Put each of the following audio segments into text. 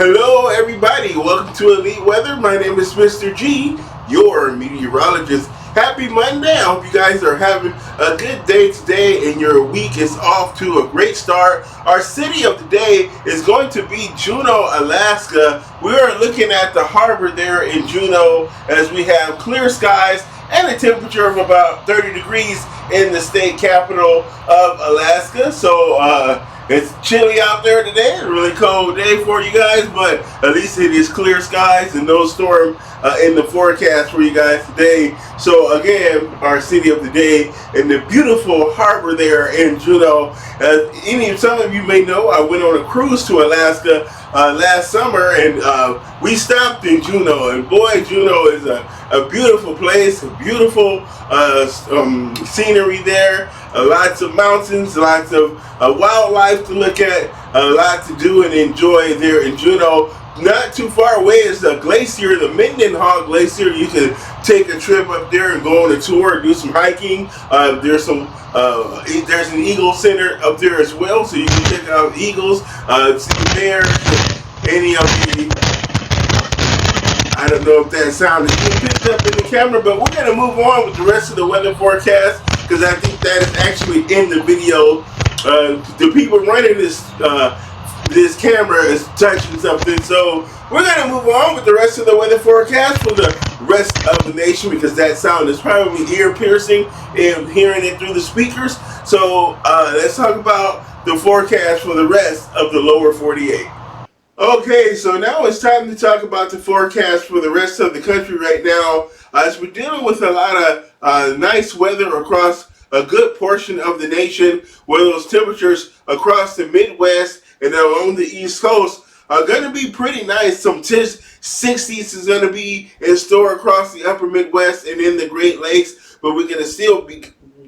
Hello everybody, welcome to Elite Weather. My name is Mr. G, your meteorologist. Happy Monday. I hope you guys are having a good day today and your week is off to a great start. Our city of the day is going to be Juneau, Alaska. We are looking at the harbor there in Juneau as we have clear skies and a temperature of about 30 degrees in the state capital of Alaska. It's chilly out there today, a really cold day for you guys, but at least it is clear skies and no storm in the forecast for you guys today. So again, our city of the day in the beautiful harbor there in Juneau. Some of you may know, I went on a cruise to Alaska last summer, and we stopped in Juneau, and boy, Juneau is a beautiful place, a beautiful scenery there, lots of mountains, lots of wildlife to look at, a lot to do and enjoy there in Juneau. Not too far away is the glacier, the Mendenhall Glacier. You can take a trip up there and go on a tour, do some hiking. There's an eagle center up there as well, so you can check out eagles, see bears, any of the, I don't know if that sound is being picked up in the camera, but we're going to move on with the rest of the weather forecast because I think that is actually in the video. The people running this camera is touching something, so we're going to move on with the rest of the weather forecast for the rest of the nation because that sound is probably ear piercing and hearing it through the speakers. So let's talk about the forecast for the rest of the lower 48. Okay, so now it's time to talk about the forecast for the rest of the country right now. As we're dealing with a lot of nice weather across a good portion of the nation, where those temperatures across the Midwest and along the East Coast are going to be pretty nice. Some 60s is going to be in store across the upper Midwest and in the Great Lakes, but we're going to still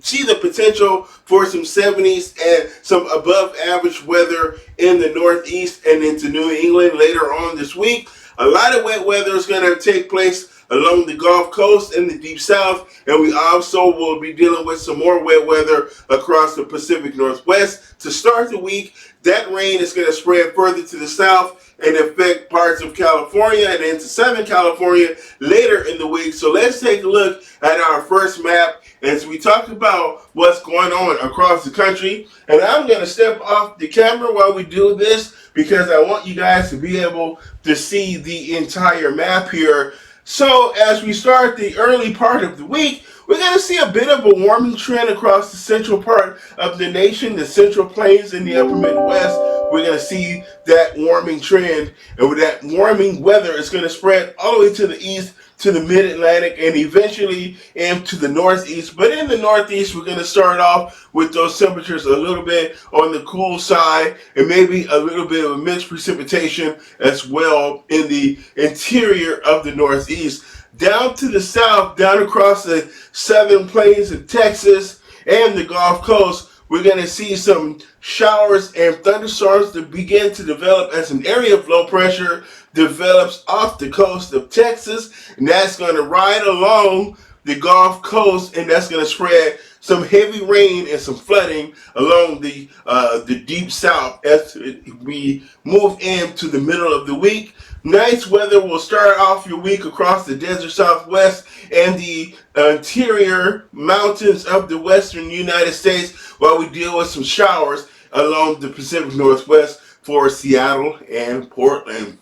see the potential for some 70s and some above average weather in the Northeast and into New England later on this week. A lot of wet weather is going to take place along the Gulf Coast and the Deep South, and we also will be dealing with some more wet weather across the Pacific Northwest. To start the week, that rain is going to spread further to the south and affect parts of California and into Southern California later in the week. So let's take a look at our first map as we talk about what's going on across the country. And I'm going to step off the camera while we do this because I want you guys to be able to see the entire map here. So as we start the early part of the week, we're going to see a bit of a warming trend across the central part of the nation, the Central Plains and the upper Midwest. We're going to see that warming trend, and with that warming weather, it's going to spread all the way to the east, to the mid-Atlantic, and eventually into the Northeast. But in the Northeast, we're going to start off with those temperatures a little bit on the cool side and maybe a little bit of mixed precipitation as well in the interior of the Northeast. Down to the south, down across the southern plains of Texas and the Gulf Coast, we're going to see some showers and thunderstorms that begin to develop as an area of low pressure develops off the coast of Texas, and that's going to ride along the Gulf Coast, and that's going to spread some heavy rain and some flooding along the deep south as we move into the middle of the week. Nice weather will start off your week across the desert Southwest and the interior mountains of the western United States while we deal with some showers along the Pacific Northwest for Seattle and Portland.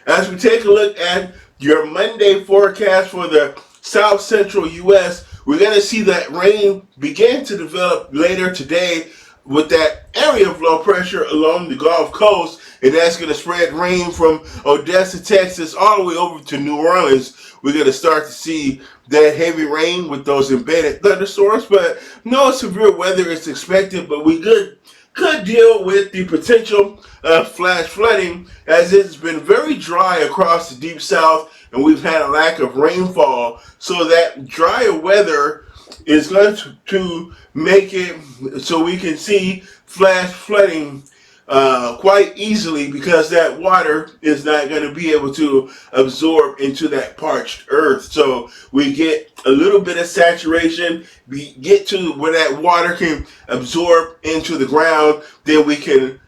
As we take a look at your Monday forecast for the south central U.S., we're going to see that rain begin to develop later today with that area of low pressure along the Gulf Coast, and that's going to spread rain from Odessa, Texas, all the way over to New Orleans. We're going to start to see that heavy rain with those embedded thunderstorms, but no severe weather is expected, but we could deal with the potential of flash flooding as it's been very dry across the deep south and we've had a lack of rainfall. So that drier weather is going to make it so we can see flash flooding quite easily because that water is not going to be able to absorb into that parched earth. So we get a little bit of saturation, we get to where that water can absorb into the ground, then we can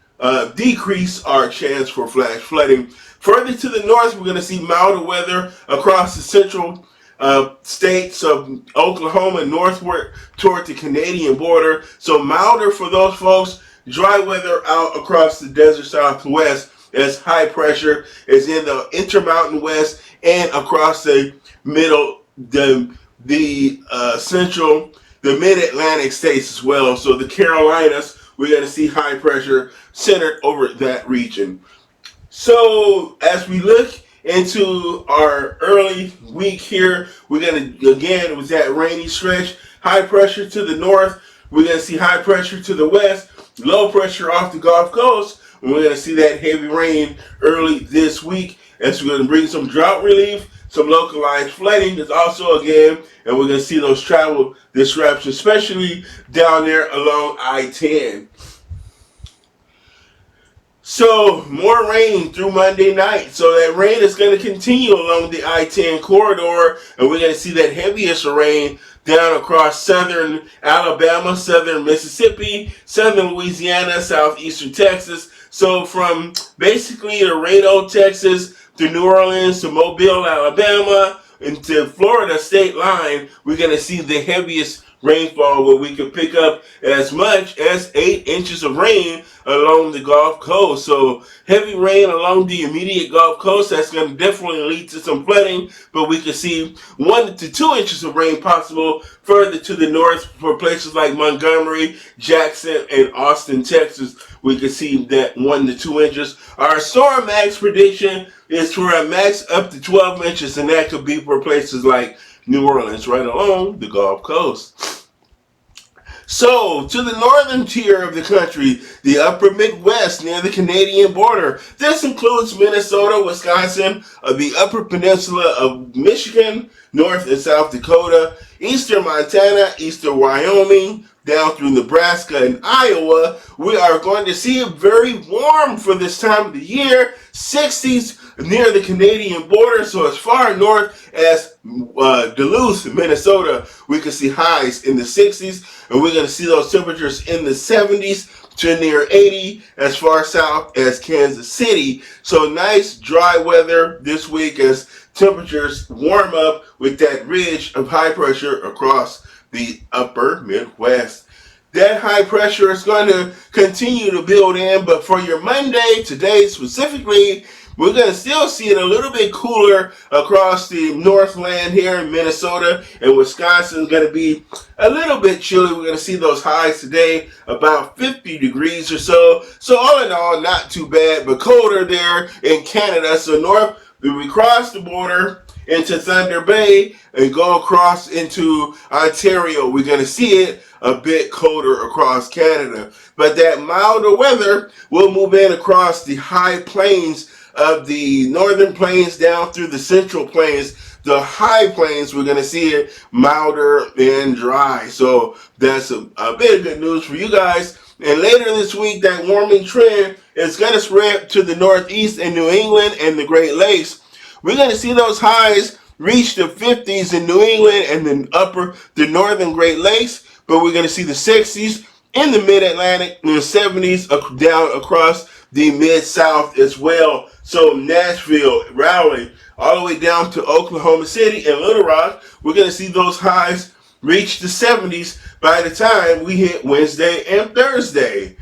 decrease our chance for flash flooding. Further to the north, we're going to see milder weather across the central states of Oklahoma northward toward the Canadian border. So milder for those folks. Dry weather out across the desert southwest as high pressure is in the Intermountain West and across the middle, central, the mid-Atlantic states as well. So the Carolinas, we're going to see high pressure centered over that region. So as we look into our early week here, we're going to, again, with that rainy stretch, high pressure to the north. We're going to see high pressure to the west, low pressure off the Gulf Coast. And we're going to see that heavy rain early this week. As we're going to bring some drought relief, some localized flooding is also again, and we're going to see those travel disruptions, especially down there along I-10. So more rain through Monday night. So that rain is going to continue along the I-10 corridor, and we're going to see that heaviest rain down across southern Alabama, southern Mississippi, southern Louisiana, southeastern Texas. So from basically Laredo, Texas, to New Orleans, to Mobile, Alabama, and to Florida state line, we're going to see the heaviest rainfall where we could pick up as much as 8 inches of rain along the Gulf Coast. So heavy rain along the immediate Gulf Coast, that's going to definitely lead to some flooding, but we could see 1 to 2 inches of rain possible further to the north for places like Montgomery, Jackson, and Austin, Texas. We could see that 1 to 2 inches. Our storm max prediction is for a max up to 12 inches, and that could be for places like New Orleans, right along the Gulf Coast. So, to the northern tier of the country, the upper Midwest near the Canadian border. This includes Minnesota, Wisconsin, the upper peninsula of Michigan, North and South Dakota, eastern Montana, eastern Wyoming, down through Nebraska and Iowa. We are going to see it very warm for this time of the year. 60s near the Canadian border, so as far north as Duluth, Minnesota, we can see highs in the 60s, and we're going to see those temperatures in the 70s to near 80 as far south as Kansas City. So nice dry weather this week as temperatures warm up with that ridge of high pressure across the upper Midwest. That high pressure is going to continue to build in, but for your Monday, today specifically, we're going to still see it a little bit cooler across the Northland here in Minnesota, and Wisconsin is going to be a little bit chilly. We're going to see those highs today, about 50 degrees or so. So all in all, not too bad, but colder there in Canada. So north, we cross the border into Thunder Bay and go across into Ontario, we're going to see it a bit colder across Canada. But that milder weather will move in across the high plains of the northern plains down through the central plains. The high plains, we're going to see it milder and dry. So that's a bit of good news for you guys. And later this week, that warming trend is going to spread to the northeast and New England and the Great Lakes. We're going to see those highs reach the 50s in New England and the northern Great Lakes, but we're going to see the 60s in the mid-Atlantic and the 70s down across the mid-South as well. So Nashville, Raleigh, all the way down to Oklahoma City and Little Rock, we're going to see those highs reach the 70s by the time we hit Wednesday and Thursday.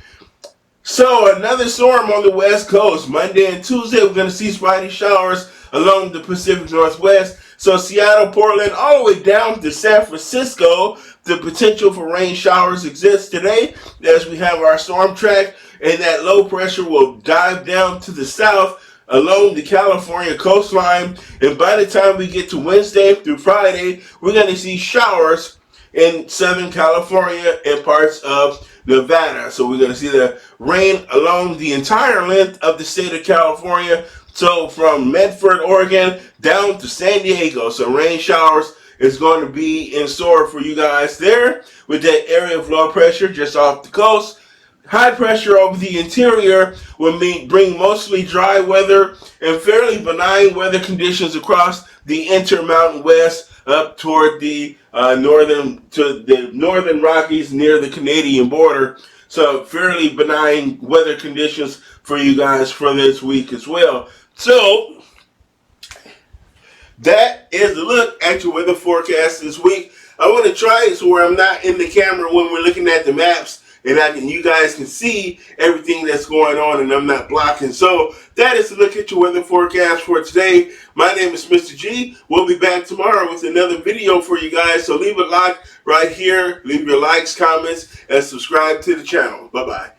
So another storm on the West Coast. Monday and Tuesday, we're going to see spotty showers along the Pacific Northwest. So Seattle, Portland, all the way down to San Francisco, the potential for rain showers exists today as we have our storm track, and that low pressure will dive down to the south along the California coastline. And by the time we get to Wednesday through Friday, we're going to see showers in Southern California and parts of Nevada. So we're going to see the rain along the entire length of the state of California. So from Medford, Oregon, down to San Diego. So rain showers is going to be in store for you guys there with that area of low pressure just off the coast. High pressure over the interior will bring mostly dry weather and fairly benign weather conditions across the Intermountain West up toward the northern Rockies near the Canadian border. So fairly benign weather conditions for you guys for this week as well. So that is a look at your weather forecast this week. I want to try it so where I'm not in the camera when we're looking at the maps, and you guys can see everything that's going on and I'm not blocking. So that is a look at your weather forecast for today. My name is Mr. G. We'll be back tomorrow with another video for you guys. So leave a like right here, leave your likes, comments, and subscribe to the channel. Bye-bye.